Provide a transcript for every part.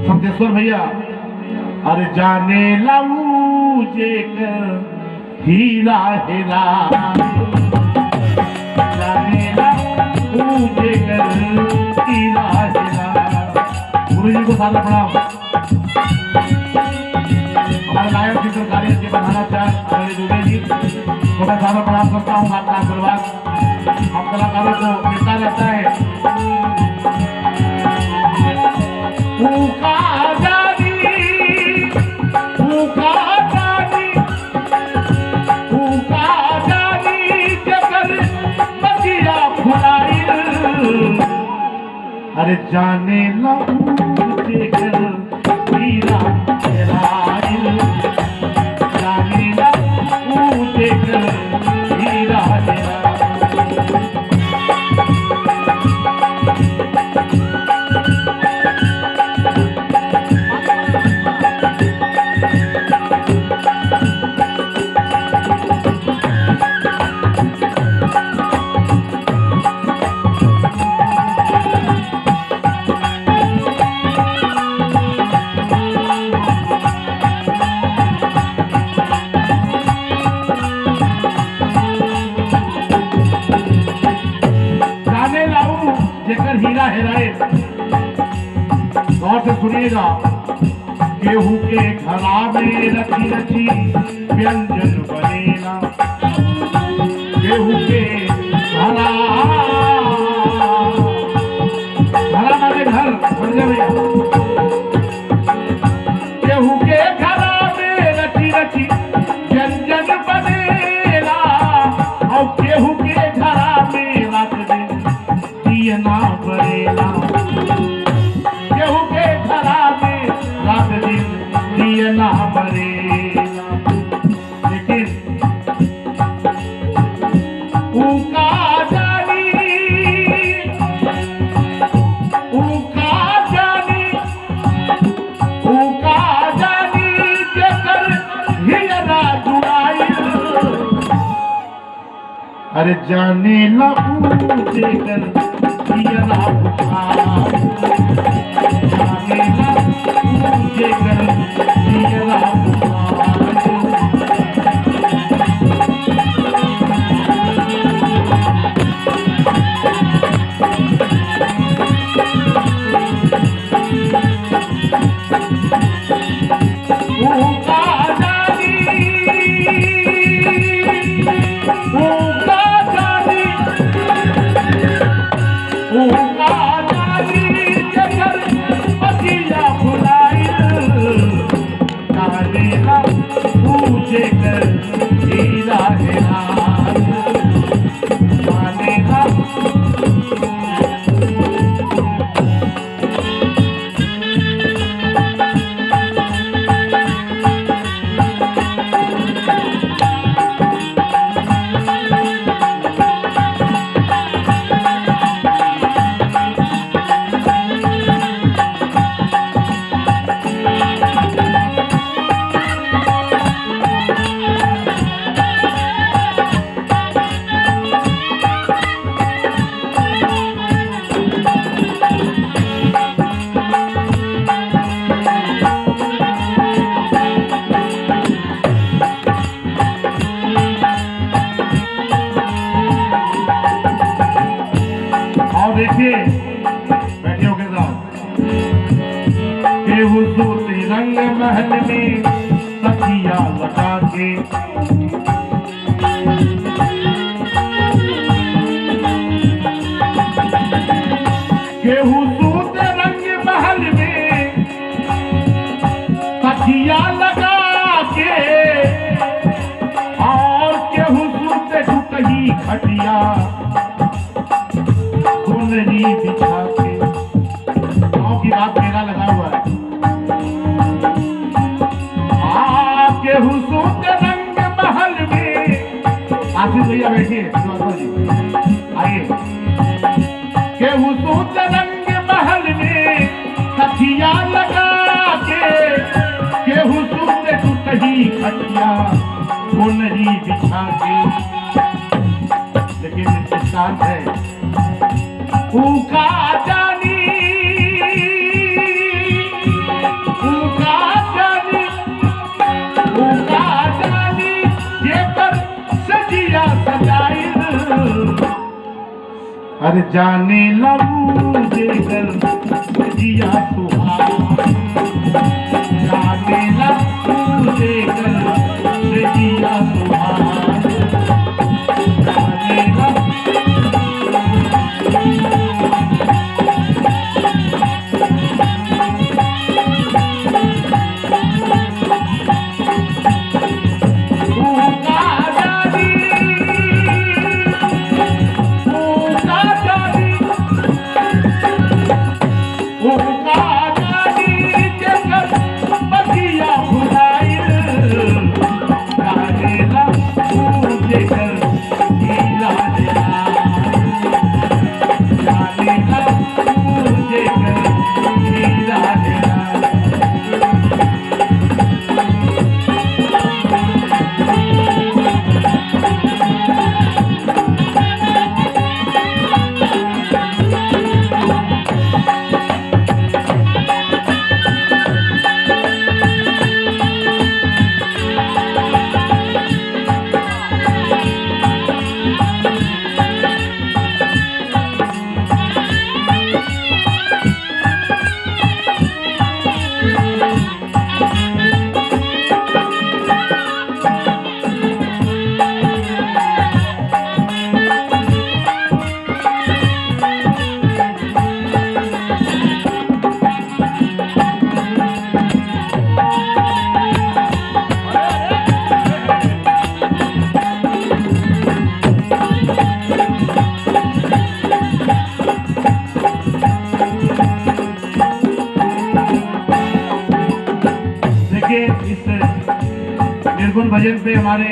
सतेश्वर भैया अरे जाने लाऊ जेकर हीरा हेरा जाने लाऊ जेकर हीरा हेरा। गुरु जी को सारा प्रणाम। हमारे नायक चित्रकारी के बनाना चाहे दुबे जी को मैं सारा प्रणाम करता हूँ। आपका आशीर्वाद हम कलाकारों को मिलता रहता है। अरे जाने लाऊं जेकर हीरा हेराइल जाने लाऊं जेकर हीरा हेराइल। जेकर हीरा हेराए गौर से सुनिएगा। गेहूं के घरा में रची रची व्यंजन बनेगा। गेहूं के घरा घरा माने घर समझे भैया। गेहूं के घरा में रची रची व्यंजन बनेगा और गेहूं के घरा में रात दिन ना पड़ेगा। गेहूं के घरा में रात दिन दिए ना पड़ेगा। लेकिन उका जानी जेकर हियरा जुड़ाई। अरे जाने लाऊं जेकर हियरा जाने लाऊं जेकर हियरा देखिए बैठे हो के साथ केहू सूती रंग महल में तकिया लगा के केहू सूत रंग महल में तकिया लगा के और केहू सूत टूटही खटिया बिछा के। गाँव की बात मेरा लगा हुआ है। गेहूं सूत रंग महल में आशीष भैया बैठिए आइए। गेहूं सूत रंग महल में तकिया लगा के गेहूं सूत टूटही खटिया कोनरी बिछा के। लेकिन सिद्धांत है उका जानी अरे जाने लगू जेकर जिया सुहाग, जाने लगू जेकर जिया सुहाग, जाने लगू निर्गुण भजन पे हमारे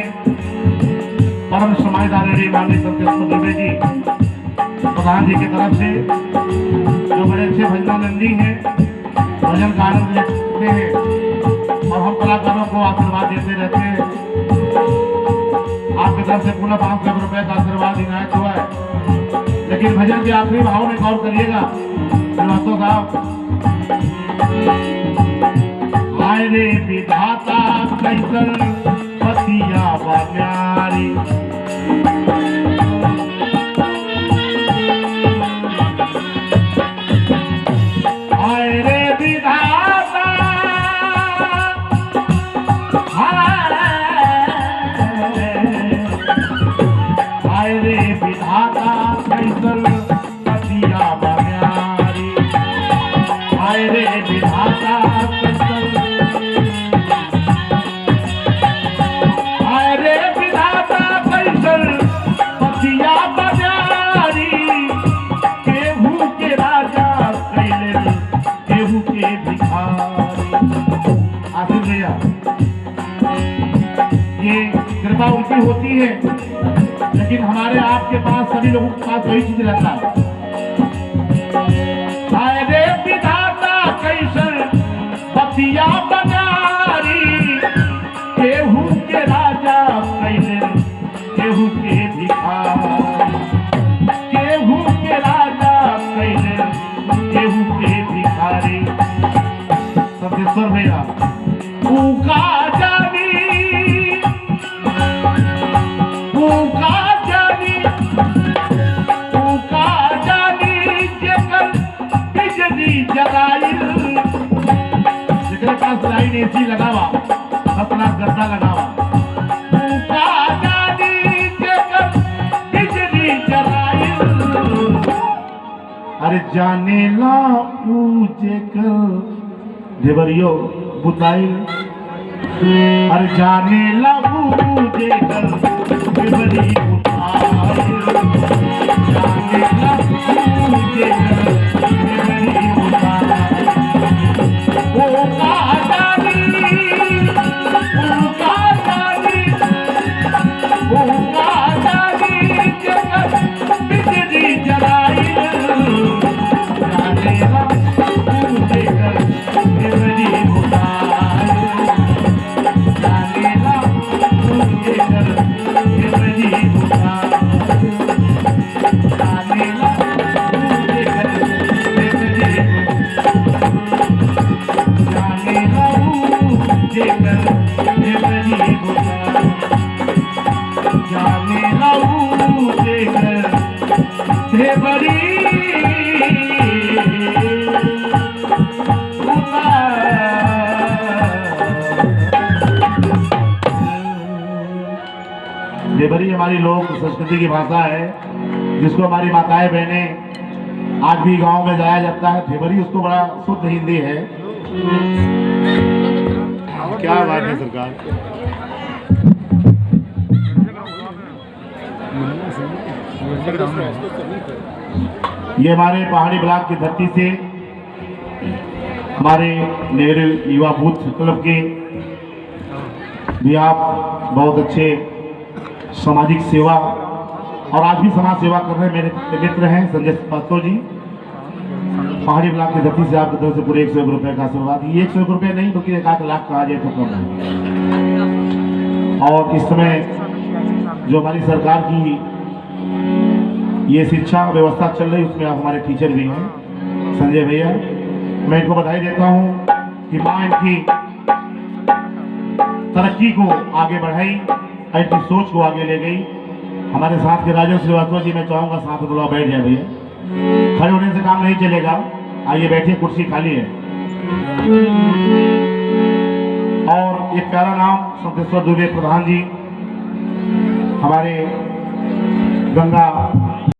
परम समाजदार माननीय संत दुबे जी प्रधान जी की तरफ से जो बड़े अच्छे भजनानंदी हैं, भजन का आनंद लेते हैं और हम कलाकारों को आशीर्वाद देते रहते हैं। आपकी तरफ से पुनः 500 रुपए का आशीर्वाद इनायत हुआ है। लेकिन भजन के आखिरी भाव में गौर करिएगा श्रीवास्तव साहब, आए रे विधाता कैसन पतिया प्यारी, आए रे विधाता, आए रे विधाता कैसन पतिया प्यारी, आए रे विधाता ये कृपा उनकी होती है, लेकिन हमारे आपके पास सभी लोगों के पास वही चीज रहता है। रे विधाता कैसन पतिया बनारी, केहू के राजा कैले केहू के भिखारी, केहू के राजा कैले केहू के भिखारी। सतेश्वर भैया उका जानी, उका जानी, उका जानी जेकर बिजली जलाई, जेकर पास लाइन एसी लगावा, अपना गद्दा लगावा, उका जानी जेकर बिजली जलाई। अरे जाने ला जेकर देवरियो बुताई, अरे जाने लगू जेकर देवरी बुताई, जाने लगू जेकर देवरी बुताई। ओ का जानी, ओ का जानी, ओ का जानी जेकर बिजली जलाई, जाने लगू जेकर देवरी बुताई, जाने लगू जेकर देवरी बुताई, जाने लगू जेकर देवरी हमारी लोक संस्कृति की भाषा है, जिसको हमारी माताएं बहनें आज भी गांव में जाया जाता है। देवरी उसको बड़ा शुद्ध हिंदी है। क्या बात है सरकार। ये हमारे पहाड़ी ब्लॉक की धरती से हमारे नेहरू युवा बूथ क्लब के भी आप बहुत अच्छे सामाजिक सेवा और आज भी समाज सेवा कर रहे मेरे मित्र हैं संजय पात्रो जी। पहाड़ी ब्लॉक की धरती से आपकी तरफ से पूरे 101 रुपए का आशीर्वाद। ये 101 रुपए नहीं बल्कि 1 लाख कहा जाए तो कम है। और इस समय जो हमारी सरकार की ये शिक्षा व्यवस्था चल रही है उसमें आप हमारे टीचर भी हैं संजय भैया, मैं इनको बधाई देता हूँ कि माँ इनकी तरक्की को आगे बढ़ाई, इनकी सोच को आगे ले गई। हमारे साथ के राजेश श्रीवास्तव जी, मैं चाहूंगा साथ में थोड़ा बैठ जाए भैया, खड़े होने से काम नहीं चलेगा। आइए बैठिए, कुर्सी खाली है। और एक प्यारा नाम संतेश्वर दुबे प्रधान जी, हमारे गंगा